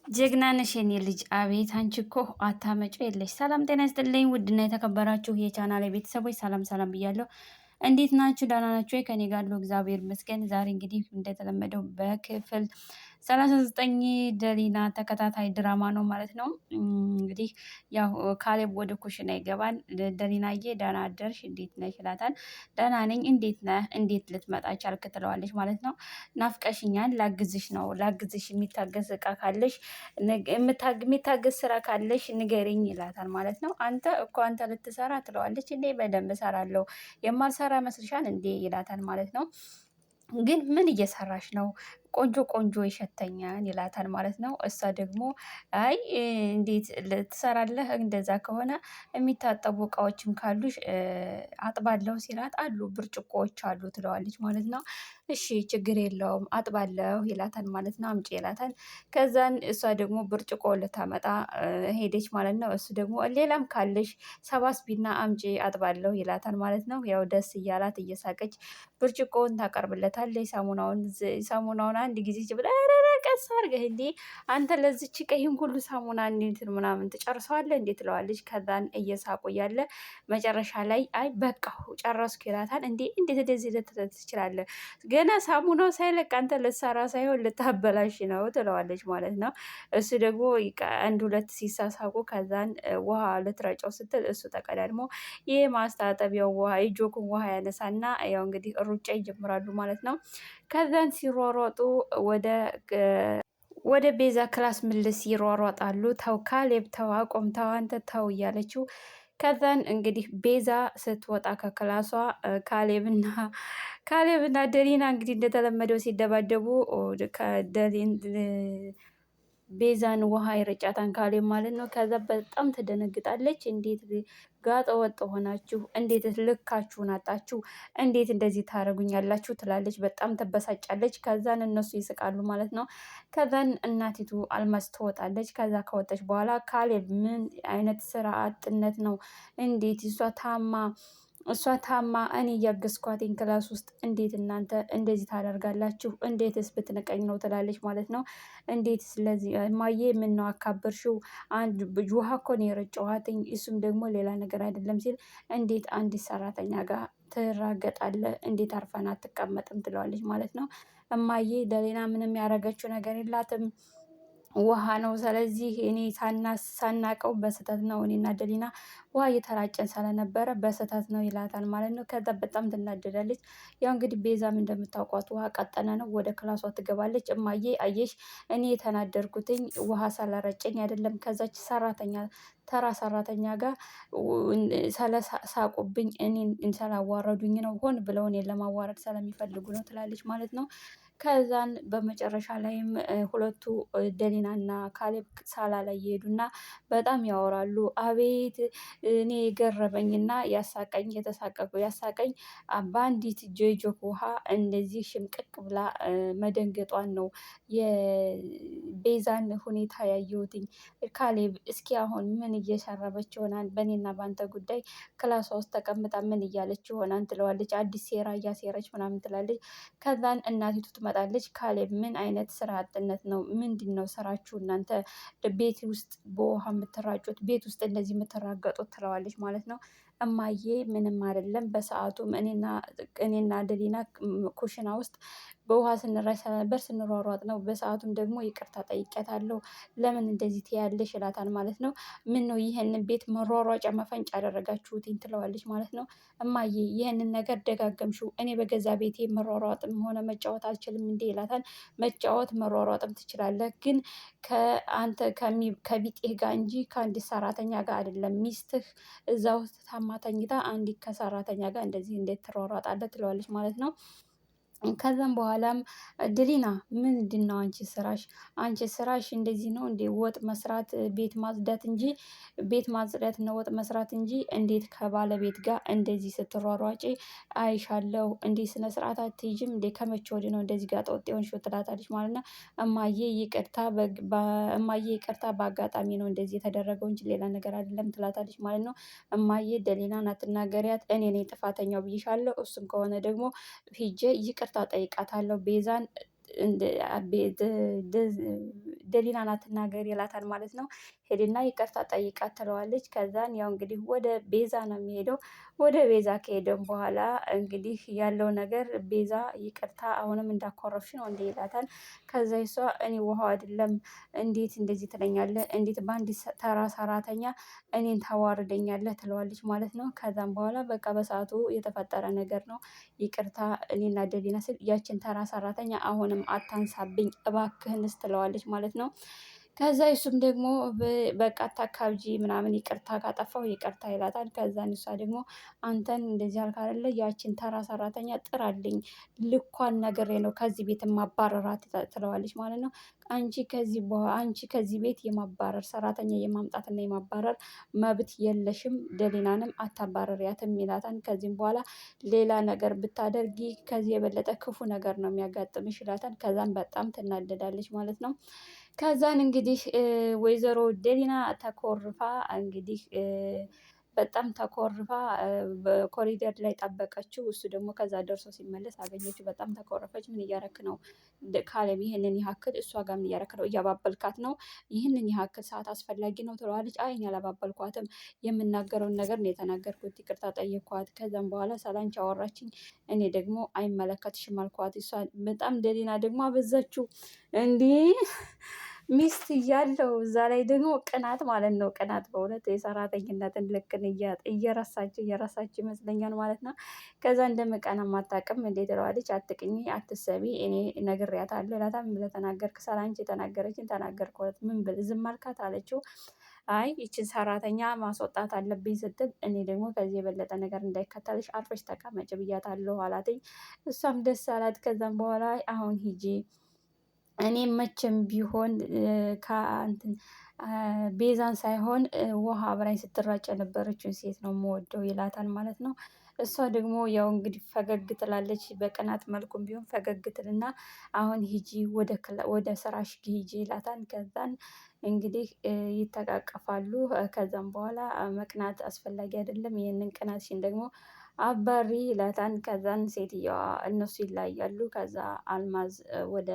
ጀግና ነሽ የኔ ልጅ። አቤት አንቺ እኮ አታመጪ የለሽ። ሰላም ጤና ይስጥልኝ ውድና የተከበራችሁ የቻናሌ ቤተሰቦች ሰላም ሰላም ብያለሁ። እንዴት ናችሁ? ደህና ናችሁ? ከኔ ጋር ያለው እግዚአብሔር ይመስገን። ዛሬ እንግዲህ እንደተለመደው በክፍል 39 ደሊና ተከታታይ ድራማ ነው ማለት ነው። እንግዲህ ያው ካሌብ ወደ ኩሽና ይገባል። ደሊናዬ ደህና አደርሽ እንዴት ነሽ ይላታል። ደህና ነኝ እንዴት ነህ? እንዴት ልትመጣ ቻልክ? ትለዋለች ማለት ነው። ናፍቀሽኛል፣ ላግዝሽ ነው ላግዝሽ፣ የሚታገዝ እቃ ካለሽ የሚታገዝ ስራ ካለሽ ንገሪኝ ይላታል ማለት ነው። አንተ ልትሰራ ትለዋለች። እንዴ በደንብ እሰራለሁ፣ የማልሰራ መስልሻል እንዴ ይላታል ማለት ነው። ግን ምን እየሰራሽ ነው? ቆንጆ ቆንጆ ይሸተኛል ይላታል ማለት ነው። እሷ ደግሞ አይ እንዴት ትሰራለህ? እንደዛ ከሆነ የሚታጠቡ እቃዎችም ካሉሽ አጥባለሁ ሲላት፣ አሉ ብርጭቆዎች አሉ ትለዋለች ማለት ነው። እሺ ችግር የለውም አጥባለሁ ይላታል ማለት ነው። አምጪ ይላታል። ከዛን እሷ ደግሞ ብርጭቆ ልታመጣ ሄደች ማለት ነው። እሱ ደግሞ ሌላም ካለሽ ሰባስቢና አምጪ አጥባለሁ ይላታል ማለት ነው። ያው ደስ እያላት እየሳቀች ብርጭቆውን ታቀርብለታለች። ሳሙናውን አንድ ጊዜ ብላ ቀስ አድርገህ እንዴ አንተ ለዚች ቀይም ሁሉ ሳሙና እንዴት ምናምን ትጨርሰዋለህ እንዴት ትለዋለች። ከዛን እየሳቁ እያለ መጨረሻ ላይ አይ በቃ ጨረስኩ ይላታል። እንዴ እንዴት እንደዚህ ትችላለህ? ገና ሳሙናው ሳይለቅ አንተ ልትሰራ ሳይሆን ልታበላሽ ነው ትለዋለች ማለት ነው። እሱ ደግሞ አንድ ሁለት ሲሳሳቁ ከዛን ውሃ ልትረጨው ስትል እሱ ተቀዳድሞ ይህ ማስታጠቢያው ውሃ የጆኩን ውሃ ያነሳና ያው እንግዲህ ሩጫ ይጀምራሉ ማለት ነው። ከዛን ሲሯሯጡ ወደ ቤዛ ክላስ ምልስ ይሯሯጣሉ። ተው ካሌብ ተው፣ አቆም፣ ተው አንተ ተው እያለችው ከዛን እንግዲህ ቤዛ ስትወጣ ከክላሷ ካሌብና ደሊና እንግዲህ እንደተለመደው ሲደባደቡ ቤዛን ውሃ ይረጫታን ካሌብ ማለት ነው። ከዛ በጣም ትደነግጣለች። እንዴት ጋጠ ወጥ ሆናችሁ? እንዴት ልካችሁን አጣችሁ? እንዴት እንደዚህ ታደርጉኛላችሁ? ትላለች። በጣም ትበሳጫለች። ከዛን እነሱ ይስቃሉ ማለት ነው። ከዛን እናቲቱ አልማዝ ትወጣለች። ከዛ ከወጣች በኋላ ካሌብ ምን አይነት ስራ አጥነት ነው? እንዴት እሷ ታማ እኔ እያገዝኳትኝ ክላስ ውስጥ እንዴት እናንተ እንደዚህ ታደርጋላችሁ? እንዴትስ ብትንቀኝ ነው? ትላለች ማለት ነው። እንዴት ስለዚህ ማዬ ምን ነው አካበርሽው? አንድ ውሃ እኮ ነው የረጨኋትኝ፣ እሱም ደግሞ ሌላ ነገር አይደለም ሲል እንዴት አንዲት ሰራተኛ ጋር ትራገጣለህ? እንዴት አርፈን አትቀመጥም? ትለዋለች ማለት ነው። እማዬ ደሊና ምንም ያደረገችው ነገር የላትም ውሃ ነው። ስለዚህ እኔ ሳናቀው በስህተት ነው እኔና ደሊና ውሃ እየተራጨን ስለነበረ በስህተት ነው ይላታል ማለት ነው። ከዛ በጣም ትናደዳለች። ያው እንግዲህ ቤዛም እንደምታውቋት ውሃ ቀጠነ ነው። ወደ ክላሷ ትገባለች። እማዬ አየሽ እኔ የተናደርኩትኝ ውሃ ሳላረጨኝ አይደለም ከዛች ተራ ሰራተኛ ጋር ስለሳቁብኝ እኔን ስላዋረዱኝ ነው። ሆን ብለው እኔን ለማዋረድ ስለሚፈልጉ ነው ትላለች ማለት ነው። ከዛን በመጨረሻ ላይም ሁለቱ ደሊናና ካሌብ ሳላ ላይ ይሄዱና በጣም ያወራሉ። አቤት እኔ የገረመኝና ያሳቀኝ በአንዲት ጆጆክ ውሃ እንደዚህ ሽምቅቅ ብላ መደንገጧን ነው የቤዛን ሁኔታ ያየሁትኝ። ካሌብ እስኪ አሁን ምን እየሸረበች ይሆናል? በእኔና በአንተ ጉዳይ ክላሷ ውስጥ ተቀምጣ ምን እያለች ይሆናል? ትለዋለች። አዲስ ሴራ እያሴረች ምናምን ትላለች። ከዛን እናቲቱ ትመጣለች። ካሌብ ምን አይነት ስራ አጥነት ነው? ምንድን ነው ስራችሁ እናንተ ቤት ውስጥ በውሃ የምትራጩት? ቤት ውስጥ እንደዚህ የምትራገጡት? ትለዋለች ማለት ነው። እማዬ ምንም አይደለም። በሰዓቱም እኔና ደሊና ኩሽና ውስጥ በውሃ ስንራጭ ስለነበር ስንሯሯጥ ነው። በሰዓቱም ደግሞ ይቅርታ ጠይቄያታለሁ። ለምን እንደዚህ ትያለሽ? ይላታል ማለት ነው። ምን ነው ይህንን ቤት መሯሯጫ መፈንጫ አደረጋችሁትኝ? ትለዋለች ማለት ነው። እማዬ ይህንን ነገር ደጋገምሽው። እኔ በገዛ ቤቴ መሯሯጥም ሆነ መጫወት አልችልም እንዴ? ይላታል። መጫወት መሯሯጥም ትችላለህ፣ ግን ከአንተ ከቢጤህ ጋር እንጂ ከአንዲት ሰራተኛ ጋር አይደለም። ሚስትህ እዛ ውስጥ ታማ ተኝታ አንዲት ከሰራተኛ ጋር እንደዚህ እንዴት ትሯሯጣለህ? ትለዋለች ማለት ነው። ከዛም በኋላም ድሊና ምንድን ነው አንቺ ስራሽ እንደዚህ ነው እንዴ? ወጥ መስራት ቤት ማጽዳት እንጂ ቤት ማጽዳት ነው ወጥ መስራት እንጂ እንዴት ከባለቤት ጋር እንደዚህ ስትሯሯጪ አይሻለው? እንዴ ስነ ስርዓት አትይዥም እንዴ? ከመቼ ወዲህ ነው እንደዚህ ጋር ጠወጥ የሆንሽው? ትላታለች ማለት ነው። እማዬ ይቅርታ በአጋጣሚ ነው እንደዚህ የተደረገው እንጂ ሌላ ነገር አይደለም ትላታለች ማለት ነው። እማዬ ደሊናን አትናገሪያት፣ እኔ ነኝ ጥፋተኛው ብይሻለሁ። እሱም ከሆነ ደግሞ ሂጄ ይቅርታ ጠይቃታለሁ ቤዛን ደሊናን አትናገር ይላታል ማለት ነው። ሄድና ይቅርታ ጠይቃት ትለዋለች። ከዛን ያው እንግዲህ ወደ ቤዛ ነው የሚሄደው። ወደ ቤዛ ከሄደም በኋላ እንግዲህ ያለው ነገር ቤዛ ይቅርታ አሁንም እንዳኮረፍሽ ነው እንዴ ይላታል። ከዛ እሷ እኔ ውሃው አይደለም እንዴት እንደዚህ ትለኛለህ? እንዴት በአንድ ተራ ሰራተኛ እኔን ታዋርደኛለህ? ትለዋለች ማለት ነው። ከዛም በኋላ በቃ በሰዓቱ የተፈጠረ ነገር ነው ይቅርታ እኔና ደሊና ስል ያችን ተራ ሰራተኛ አሁንም አታንሳብኝ እባክህንስ ትለዋለች ማለት ነው። ከዛ እሱም ደግሞ በቃ አታካብጂ ምናምን ይቅርታ ካጠፋው ይቅርታ ይላታል። ከዛን እሷ ደግሞ አንተን እንደዚህ አልክ አይደለ ያችን ተራ ሰራተኛ ጥራልኝ ልኳን ነግሬ ነው ከዚህ ቤት ማባረራት ትለዋለች ማለት ነው። አንቺ ከዚህ ቤት የማባረር ሰራተኛ የማምጣትና የማባረር መብት የለሽም፣ ደሊናንም አታባረሪያትም ይላታል። ከዚህም በኋላ ሌላ ነገር ብታደርጊ ከዚህ የበለጠ ክፉ ነገር ነው የሚያጋጥምሽ ይላታል። ከዛም በጣም ትናደዳለች ማለት ነው። ከዛን እንግዲህ ወይዘሮ ደሊና ተኮርፋ እንግዲህ በጣም ተኮርፋ በኮሪደር ላይ ጠበቀችው። እሱ ደግሞ ከዛ ደርሶ ሲመለስ አገኘችው። በጣም ተኮረፈች። ምን እያረክ ነው ካሌብ? ይህንን ያክል እሷ ጋር ምን እያረክ ነው? እያባበልካት ነው? ይህንን ያክል ሰዓት አስፈላጊ ነው ትለዋለች። አይ እኔ አላባበልኳትም፣ የምናገረውን ነገር ነው የተናገርኩት፣ ይቅርታ ጠየኳት። ከዛም በኋላ ሰላንቺ አወራችኝ፣ እኔ ደግሞ አይመለከትሽም አልኳት። እሷ በጣም ደሊና ደግሞ አበዛችው እንዲህ ሚስት እያለው እዛ ላይ ደግሞ ቅናት ማለት ነው። ቅናት በእውነት የሰራተኝነትን ልክን እየረሳች ይመስለኛል ማለት ነው። ከዛ እንደምቀና አታውቅም እንዴት ትለዋለች። አትቅኝ፣ አትሰቢ፣ እኔ ነግሬያታለሁ እላታለሁ። ምን ብለህ ተናገርክ? ሰላንቺ የተናገረችን ተናገርኩት፣ ምን ብል ዝም አልካት አለችው። አይ ይችን ሰራተኛ ማስወጣት አለብኝ ስትል እኔ ደግሞ ከዚህ የበለጠ ነገር እንዳይከተልሽ አርፈሽ ተቀመጭ ብያታለሁ አላትኝ። እሷም ደስ አላት። ከዛም በኋላ አሁን ሂጂ እኔ መቼም ቢሆን ከእንትን ቤዛን ሳይሆን ውሃ አብራኝ ስትራጭ የነበረችውን ሴት ነው የምወደው ይላታል ማለት ነው። እሷ ደግሞ ያው እንግዲህ ፈገግ ትላለች። በቅናት መልኩም ቢሆን ፈገግ ትልና አሁን ሂጂ ወደ ስራሽ ሂጂ ይላታል። ከዛን እንግዲህ ይተቃቀፋሉ። ከዛም በኋላ መቅናት አስፈላጊ አይደለም፣ ይህንን ቅናትሽን ደግሞ አባሪ ይላታል። ከዛን ሴትየዋ እነሱ ይለያያሉ። ከዛ አልማዝ ወደ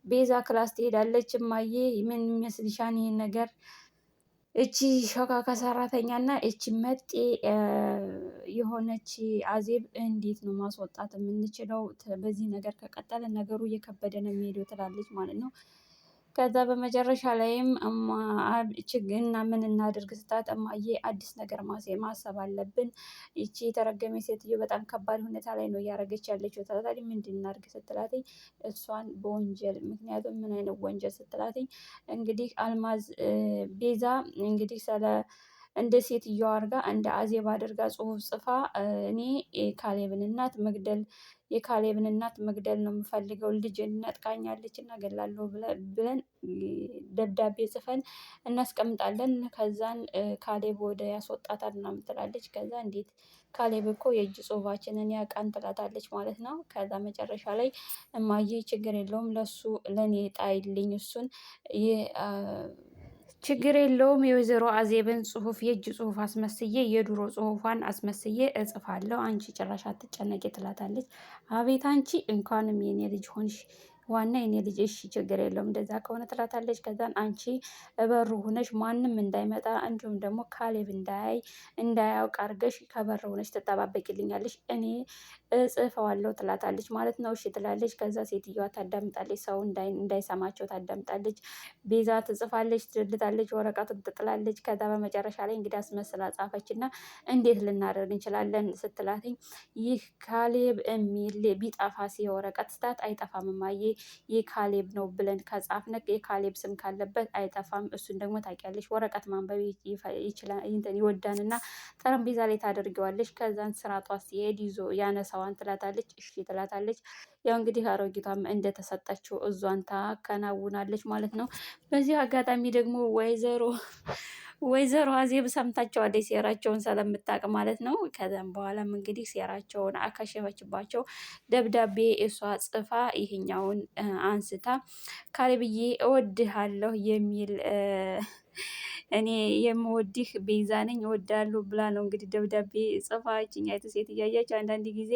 ቤዛ ክላስ ትሄዳለች። እማዬ ምን ይመስልሻል ይሄን ነገር? እቺ ሾካካ ሰራተኛ እና እቺ መጤ የሆነች አዜብ እንዴት ነው ማስወጣት የምንችለው? በዚህ ነገር ከቀጠለ ነገሩ እየከበደ ነው የሚሄደው ትላለች ማለት ነው። ከዛ በመጨረሻ ላይም ችግና ምን እናድርግ ስትላት እማዬ አዲስ ነገር ማሰብ አለብን። ይቺ የተረገመ ሴትዮ በጣም ከባድ ሁኔታ ላይ ነው እያደረገች ያለችው ትላታለች። ምንድን እናድርግ ስትላትኝ እሷን በወንጀል ምክንያቱም ምን አይነት ወንጀል ስትላትኝ እንግዲህ አልማዝ ቤዛ እንግዲህ እንደ ሴትዮዋ አድርጋ እንደ አዜብ አድርጋ ጽሁፍ ጽፋ እኔ የካሌብን እናት መግደል ነው የምፈልገው፣ ልጅ ነጥቃኛለች እና ገላለሁ ብለን ደብዳቤ ጽፈን እናስቀምጣለን። ከዛን ካሌብ ወደ ያስወጣታል ምናምን ትላለች። ከዛ እንዴት ካሌብ እኮ የእጅ ጽሁፋችንን ያውቃል ትላታለች ማለት ነው። ከዛ መጨረሻ ላይ እማዬ ችግር የለውም ለእኔ ጣይልኝ እሱን ችግር የለውም የወይዘሮ አዜብን ጽሁፍ የእጅ ጽሁፍ አስመስዬ የድሮ ጽሁፏን አስመስዬ እጽፋለሁ፣ አንቺ ጭራሽ አትጨነቂ ትላታለች። አቤት አንቺ እንኳንም የኔ ልጅ ሆንሽ፣ ዋና የኔ ልጅ እሺ ችግር የለውም እንደዛ ከሆነ ትላታለች። ከዛን አንቺ እበሩ ሁነሽ ማንም እንዳይመጣ እንዲሁም ደግሞ ካሌብ እንዳያውቅ አድርገሽ ከበር ሁነሽ ትጠባበቂልኛለች፣ እኔ እጽፈዋለሁ ትላታለች ማለት ነው። እሺ ትላለች። ከዛ ሴትዮዋ ታዳምጣለች፣ ሰው እንዳይሰማቸው ታዳምጣለች። ቤዛ ትጽፋለች፣ ትልታለች፣ ወረቀቱን ትጥላለች። ከዛ በመጨረሻ ላይ እንግዲህ አስመስላ ጻፈች እና እንዴት ልናደርግ እንችላለን ስትላትኝ ይህ ካሌብ የሚል ቢጠፋ ወረቀት ስታት አይጠፋም እማዬ ይህ ካሌብ ነው ብለን ከጻፍነው የካሌብ ስም ካለበት አይጠፋም። እሱን ደግሞ ታውቂያለሽ፣ ወረቀት ማንበብ ይወዳን እና ጠረጴዛ ላይ ታደርገዋለች። ከዛን ስራጧ ሲሄድ ይዞ ያነሳዋን ትላታለች። እሺ ትላታለች። ያው እንግዲህ አሮጊቷም እንደተሰጠችው እዟን ታከናውናለች ማለት ነው። በዚህ አጋጣሚ ደግሞ ወይዘሮ አዜብ ሰምታቸዋለች ሴራቸውን ስለምታውቅ ማለት ነው። ከዛም በኋላም እንግዲህ ሴራቸውን አካሸፈችባቸው። ደብዳቤ እሷ ጽፋ ይሄኛውን አንስታ ካሌብዬ እወድሃለሁ የሚል እኔ የምወድህ ቤዛ ነኝ እወዳለሁ ብላ ነው እንግዲህ ደብዳቤ ጽፋ ይችኛይቱ ሴት እያያች አንዳንድ ጊዜ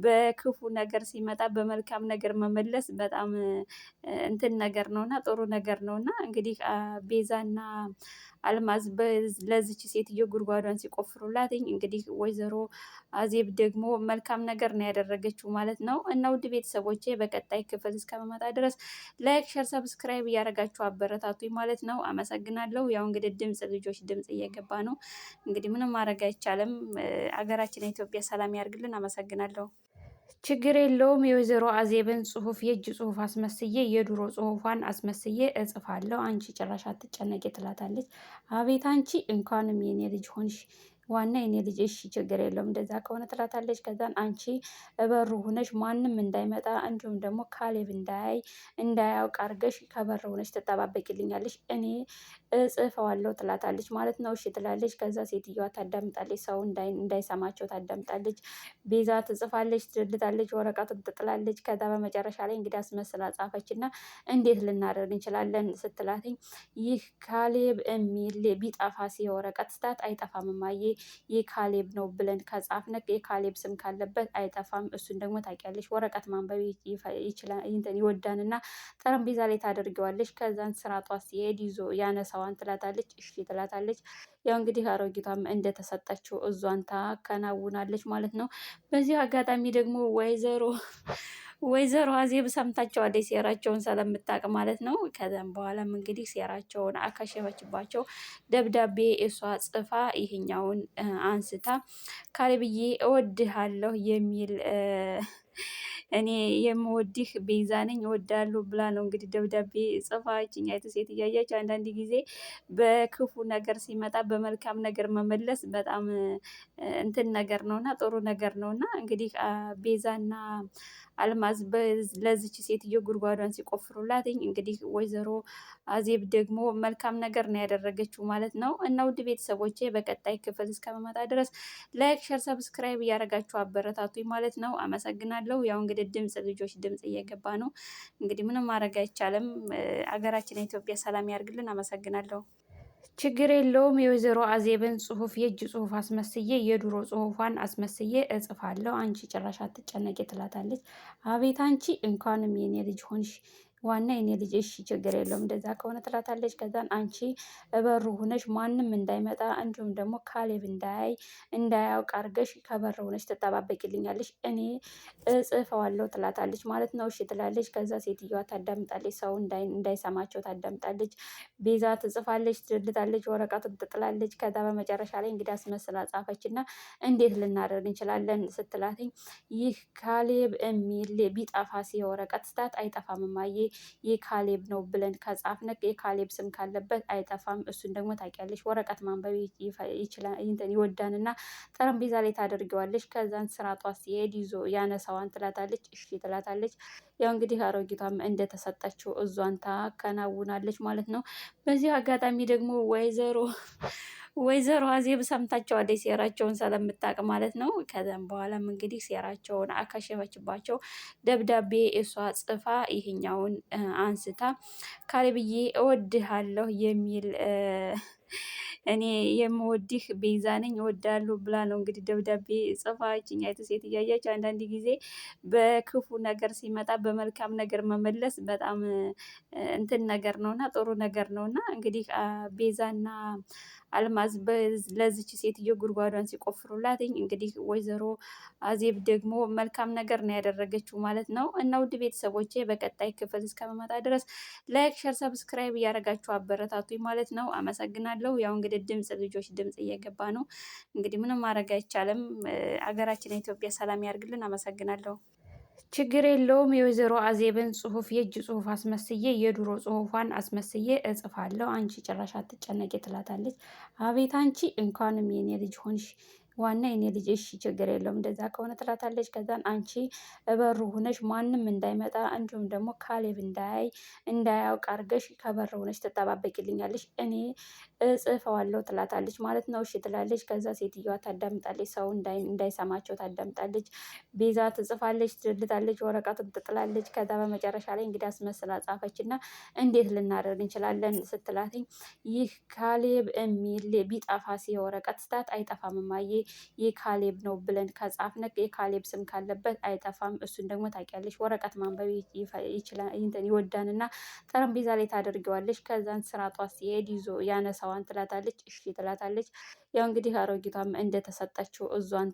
በክፉ ነገር ሲመጣ በመልካም ነገር መመለስ በጣም እንትን ነገር ነውና ጥሩ ነገር ነውና እንግዲህ ቤዛና አልማዝ ለዚች ሴትዮ ጉድጓዷን ሲቆፍሩላትኝ እንግዲህ ወይዘሮ አዜብ ደግሞ መልካም ነገር ነው ያደረገችው ማለት ነው። እና ውድ ቤተሰቦቼ በቀጣይ ክፍል እስከመመጣ ድረስ ላይክ፣ ሸር፣ ሰብስክራይብ እያደረጋችሁ አበረታቱኝ ማለት ነው። አመሰግናለሁ። ያው እንግዲህ ልጆች ድምጽ እየገባ ነው። እንግዲህ ምንም ማድረግ አይቻልም። አገራችን ኢትዮጵያ ሰላም ያርግልን። አመሰግናለሁ። ችግር የለውም። የወይዘሮ አዜብን ጽሁፍ የእጅ ጽሁፍ አስመስዬ የድሮ ጽሁፏን አስመስዬ እጽፋለሁ። አንቺ ጭራሽ አትጨነቂ ትላታለች። አቤት አንቺ እንኳንም የኔ ልጅ ሆንሽ ዋና የኔ ልጅ እሺ ችግር የለውም እንደዛ ከሆነ ትላታለች። ከዛን አንቺ እበሩ ሁነሽ ማንም እንዳይመጣ እንዲሁም ደግሞ ካሌብ እንዳያውቅ አድርገሽ ከበር ሁነሽ ትጠባበቂልኛለች እኔ እጽፈዋለሁ ትላታለች ማለት ነው። እሺ ትላለች። ከዛ ሴትዮዋ ታዳምጣለች፣ ሰው እንዳይሰማቸው ታዳምጣለች። ቤዛ ትጽፋለች፣ ትድልታለች፣ ወረቀቱን ትጥላለች። ከዛ በመጨረሻ ላይ እንግዲህ አስመስላ ጻፈች እና እንዴት ልናደርግ እንችላለን ስትላትኝ ይህ ካሌብ የሚል ቢጠፋ ወረቀት ስታት አይጠፋም እማዬ ይህ ካሌብ ነው ብለን ከጻፍነ የካሌብ ስም ካለበት አይጠፋም። እሱን ደግሞ ታውቂያለሽ ወረቀት ማንበብ ይወዳንና ጠረጴዛ ላይ ታደርገዋለች። ከዛን ስራጧ ሲሄድ ይዞ ያነሳዋን ትላታለች። እሺ ትላታለች። ያው እንግዲህ አሮጊቷም እንደተሰጠችው እዟን ታከናውናለች ማለት ነው። በዚህ አጋጣሚ ደግሞ ወይዘሮ አዜብ ሰምታቸዋለች ሴራቸውን ስለምታውቅ ማለት ነው። ከዛም በኋላም እንግዲህ ሴራቸውን አከሸፈችባቸው። ደብዳቤ እሷ ጽፋ ይሄኛውን አንስታ ካሌብዬ እወድሃለሁ የሚል እኔ የምወድህ ቤዛ ነኝ እወዳለሁ ብላ ነው እንግዲህ ደብዳቤ ጽፋ ይችኛይቱ ሴት እያያች አንዳንድ ጊዜ በክፉ ነገር ሲመጣ በመልካም ነገር መመለስ በጣም እንትን ነገር ነውና ጥሩ ነገር ነውና እንግዲህ ቤዛና አልማዝ ለዚች ሴትዮ ጉድጓዷን ሲቆፍሩላትኝ እንግዲህ ወይዘሮ አዜብ ደግሞ መልካም ነገር ነው ያደረገችው ማለት ነው። እና ውድ ቤተሰቦቼ በቀጣይ ክፍል እስከመመጣ ድረስ ላይክ፣ ሸር፣ ሰብስክራይብ እያደረጋችሁ አበረታቱኝ ማለት ነው። አመሰግናለሁ። ያው እንግዲህ ልጆች ድምጽ እየገባ ነው። እንግዲህ ምንም ማድረግ አይቻልም። አገራችን ኢትዮጵያ ሰላም ያርግልን። አመሰግናለሁ። ችግር የለውም። የወይዘሮ አዜብን ጽሁፍ የእጅ ጽሁፍ አስመስዬ የድሮ ጽሁፏን አስመስዬ እጽፋለሁ። አንቺ ጭራሽ አትጨነቂ ትላታለች። አቤት አንቺ እንኳንም የኔ ልጅ ሆንሽ ዋና የኔ ልጅ እሺ ችግር የለውም እንደዛ ከሆነ ትላታለች። ከዛን አንቺ እበሩ ሁነሽ ማንም እንዳይመጣ እንዲሁም ደግሞ ካሌብ እንዳያውቅ አድርገሽ ከበር ሁነሽ ትጠባበቂልኛለች እኔ እጽፈዋለሁ ትላታለች ማለት ነው። እሺ ትላለች። ከዛ ሴትዮዋ ታዳምጣለች፣ ሰው እንዳይሰማቸው ታዳምጣለች። ቤዛ ትጽፋለች፣ ትድልታለች፣ ወረቀቱን ትጥላለች። ከዛ በመጨረሻ ላይ እንግዲህ አስመስላ ጻፈች እና እንዴት ልናደርግ እንችላለን ስትላትኝ ይህ ካሌብ የሚል ቢጠፋ ወረቀት ስታት አይጠፋም እማዬ ይህ ካሌብ ነው ብለን ከጻፍነ የካሌብ ስም ካለበት አይጠፋም። እሱን ደግሞ ታውቂያለሽ ወረቀት ማንበብ ይወዳንና ጠረጴዛ ላይ ታደርገዋለች። ከዛን ስራጧ ሲሄድ ይዞ ያነሳዋን ትላታለች። እሺ ትላታለች። ያው እንግዲህ አሮጊቷም እንደተሰጠችው እዟን ታከናውናለች ማለት ነው። በዚህ አጋጣሚ ደግሞ ወይዘሮ አዜብ ሰምታቸዋለች ሴራቸውን ስለምታውቅ ማለት ነው። ከዛም በኋላም እንግዲህ ሴራቸውን አከሸፈችባቸው። ደብዳቤ እሷ ጽፋ ይሄኛውን አንስታ ካሌብዬ እወድሃለሁ የሚል እኔ የምወድህ ቤዛ ነኝ እወዳለሁ ብላ ነው እንግዲህ ደብዳቤ ጽፋ ይችኛይቱ ሴት እያያች አንዳንድ ጊዜ በክፉ ነገር ሲመጣ በመልካም ነገር መመለስ በጣም እንትን ነገር ነውና ጥሩ ነገር ነውና እንግዲህ ቤዛና አልማዝ ለዚች ሴትዮ ጉድጓዷን ሲቆፍሩላትኝ እንግዲህ ወይዘሮ አዜብ ደግሞ መልካም ነገር ነው ያደረገችው ማለት ነው። እና ውድ ቤተሰቦቼ በቀጣይ ክፍል እስከመመጣ ድረስ ላይክ፣ ሸር፣ ሰብስክራይብ እያደረጋችሁ አበረታቱኝ ማለት ነው። አመሰግናለሁ። ያው እንግዲህ ልጆች ድምጽ እየገባ ነው። እንግዲህ ምንም ማድረግ አይቻልም። አገራችን ኢትዮጵያ ሰላም ያርግልን። አመሰግናለሁ። ችግር የለውም። የወይዘሮ አዜብን ጽሁፍ የእጅ ጽሁፍ አስመስዬ የድሮ ጽሁፏን አስመስዬ እጽፋለሁ። አንቺ ጭራሽ አትጨነቂ ትላታለች። አቤት አንቺ እንኳንም የኔ ልጅ ሆንሽ ዋና የኔ ልጅ እሺ ችግር የለውም እንደዛ ከሆነ ትላታለች። ከዛን አንቺ በሩ ሁነሽ ማንም እንዳይመጣ እንዲሁም ደግሞ ካሌብ እንዳያውቅ አድርገሽ ከበር ሁነሽ ትጠባበቂልኛለሽ እኔ እጽፈዋለሁ ትላታለች ማለት ነው። እሺ ትላለች። ከዛ ሴትዮዋ ታዳምጣለች፣ ሰው እንዳይሰማቸው ታዳምጣለች። ቤዛ ትጽፋለች፣ ትልታለች፣ ወረቀቱን ትጥላለች። ከዛ በመጨረሻ ላይ እንግዲህ አስመስላ ጻፈች እና እንዴት ልናደርግ እንችላለን ስትላትኝ ይህ ካሌብ የሚል ቢጠፋ ወረቀት ስታት አይጠፋም እማዬ የካሌብ ነው ብለን ከጻፍነ የካሌብ ስም ካለበት አይጠፋም። እሱን ደግሞ ታውቂያለሽ ወረቀት ማንበብ ይችላል ይወዳንና ጠረጴዛ ላይ ታደርገዋለች። ከዛን ስራቷ ሲሄድ ይዞ ያነሳዋን ትላታለች። እሺ ትላታለች። ያው እንግዲህ አሮጊቷም እንደተሰጠችው እዟን